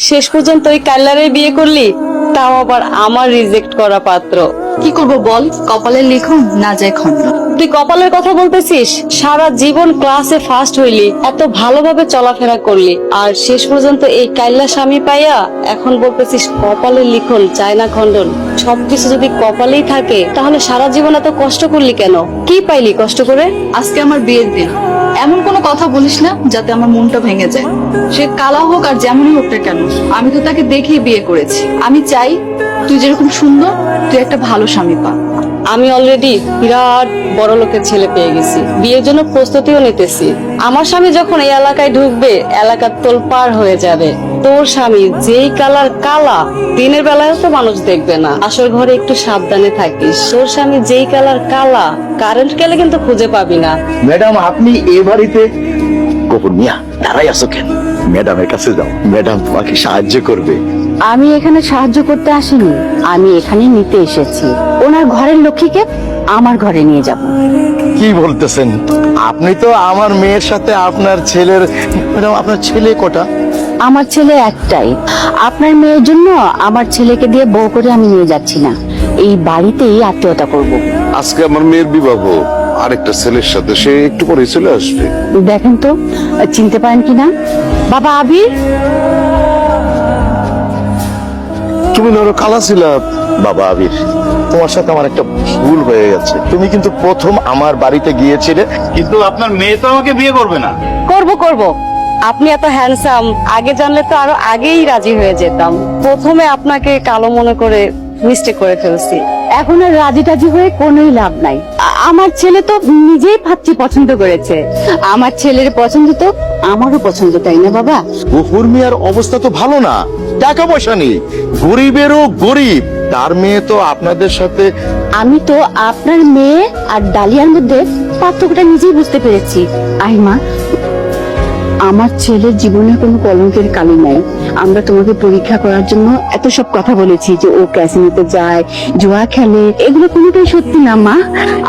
শেষ পর্যন্ত ওই কাল্লারে বিয়ে করলি, তাও আবার আমার রিজেক্ট করা পাত্র। কি করব বল, কপালের লিখন না যায় খন্ড। তুই কপালের কথা বলতেছিস? সারা জীবন ক্লাসে ফার্স্ট হইলি, এত ভালোভাবে চলাফেরা করলি, আর শেষ পর্যন্ত এই কাইল্লা স্বামী পাইয়া এখন বলতেছিস কপালের লিখন চায় না খণ্ডন। সবকিছু যদি কপালেই থাকে তাহলে সারা জীবন এত কষ্ট করলি কেন? কি পাইলি কষ্ট করে? আজকে আমার বিয়ের দিন, এমন কোনো কথা বলিস না যাতে আমার মনটা ভেঙে যায়। সে কালা হোক আর যেমনই হোক না কেন, আমি তো তাকে দেখেই বিয়ে করেছি। আমি চাই তুই যেরকম সুন্দর, তুই একটা ভালো স্বামী পা। আমি অলরেডি বিরাট বড় লোকের ছেলে পেয়ে গেছি, বিয়ের জন্য প্রস্তুতিও নিতেছি। আমার স্বামী যখন এই এলাকায় ঢুকবে, এলাকার তোল পার হয়ে যাবে। তোর স্বামী যেই কালার কালা, দিনের বেলায় তো মানুষ দেখবে না। আসল ঘরে একটু সাবধানে থাকিস। তোর স্বামী যেই কালার কালা, কারেন্ট গেলে কিন্তু খুঁজে পাবি না। ম্যাডাম, আপনি এ বাড়িতে কপুর মিয়া দাঁড়াই আছো কেন? ম্যাডামের কাছে যাও, ম্যাডাম তোমাকে সাহায্য করবে। আমি এখানে সাহায্য করতে আসিনি, আমি এখানে নিতে এসেছি। ওনার ঘরের লক্ষ্মীকে আমার ঘরে নিয়ে যাব। কি বলতেছেন? আপনি তো আমার মেয়ের সাথে আপনার ছেলের, ম্যাডাম আপনার ছেলে কটা? আমার ছেলে একটাই। আপনার মেয়ের জন্য আমার ছেলেকে দিয়ে বউ করে আমি নিয়ে যাচ্ছি না, এই বাড়িতেই আত্মীয়তা করব। আজকে আমার মেয়ের বিবাহ আরেকটা ছেলের সাথে, সে একটু পরে চলে আসবে। দেখেন তো চিনতে পারেন কিনা। বাবা আবির, তুমি ধরো কালা ছিল। বাবা আবির, তোমার সাথে আমার একটা ভুল হয়ে গেছে। তুমি কিন্তু প্রথম আমার বাড়িতে গিয়েছিলে, কিন্তু আপনার মেয়ে তো আমাকে বিয়ে করবে না। করব করব, আপনি এত হ্যান্ডসাম, আগে জানলে তো আরো আগেই রাজি হয়ে যেতাম। প্রথমে আপনাকে কালো মনে করে মিস্টেক করে ফেলছি। এখন আর রাজি টাজি হয়ে কোনোই লাভ নাই। আমার ছেলে তো নিজেই ভাবছি পছন্দ করেছে। আমার ছেলের পছন্দ তো আমারও পছন্দ, তাই না বাবা? গফুর মিয়ার অবস্থা তো ভালো না, টাকা পয়সা নেই, গরিবেরও গরিব। তার মেয়ে তো আপনাদের সাথে। আমি তো আপনার মেয়ে আর ডালিয়ার মধ্যে পার্থক্যটা নিজেই বুঝতে পেরেছি। আহিমা, আমার ছেলের জীবনে কোনো কলঙ্কের কালি নাই। আমরা তোমাকে পরীক্ষা করার জন্য এত সব কথা বলেছি যে ও ক্যাসিনোতে যায়, জুয়া খেলে, এগুলো কোনোটাই সত্যি না মা।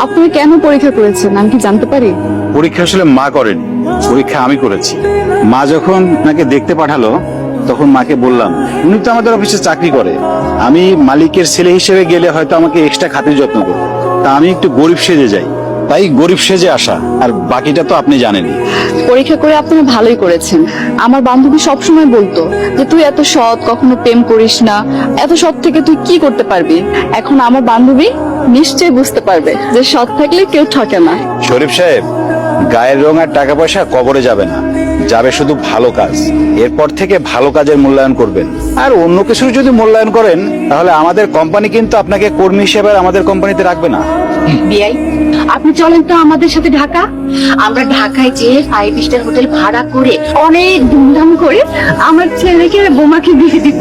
আপনারা কেন পরীক্ষা করেছেন আমি কি জানতে পারি? পরীক্ষা আসলে মা করেনি, পরীক্ষা আমি করেছি। মা যখন ওনাকে দেখতে পাঠালো, তখন মাকে বললাম উনি তো আমাদের অফিসে চাকরি করে, আমি মালিকের ছেলে হিসেবে গেলে হয়তো আমাকে এক্সট্রা খাতির যত্ন করবে। তা আমি একটু গরিব সেজে যাই, তাই গরিব সেজে আসা, আর বাকিটা তো আপনি জানেনই। পরীক্ষা করে আপনারা ভালোই করেছেন। আমার বান্ধবী সবসময় বলতো যে তুই এত সৎ, কখনো প্রেম করিস না, এত সৎ থেকে তুই কি করতে পারবি। এখন আমার বান্ধবী নিশ্চয়ই বুঝতে পারবে যে সৎ থাকলে কেউ ঠকে না। শরীফ সাহেব, গায়ের রং আর টাকা পয়সা কবরে যাবে না, যাবে শুধু ভালো কাজ। এরপর থেকে ভালো কাজের মূল্যায়ন করবেন, আর অন্য কিছুর যদি মূল্যায়ন করেন তাহলে আমাদের কোম্পানি কিন্তু আপনাকে কর্মী হিসেবে আর আমাদের কোম্পানিতে রাখবে না। বিআই, আপনি চলেন তো আমাদের সাথে ঢাকা। আমরা ঢাকায় যেয়ে 5 স্টার হোটেল ভাড়া করে অনেক ধুমধাম করে আমার ছেলেকে বোমাকে বিয়ে দিব।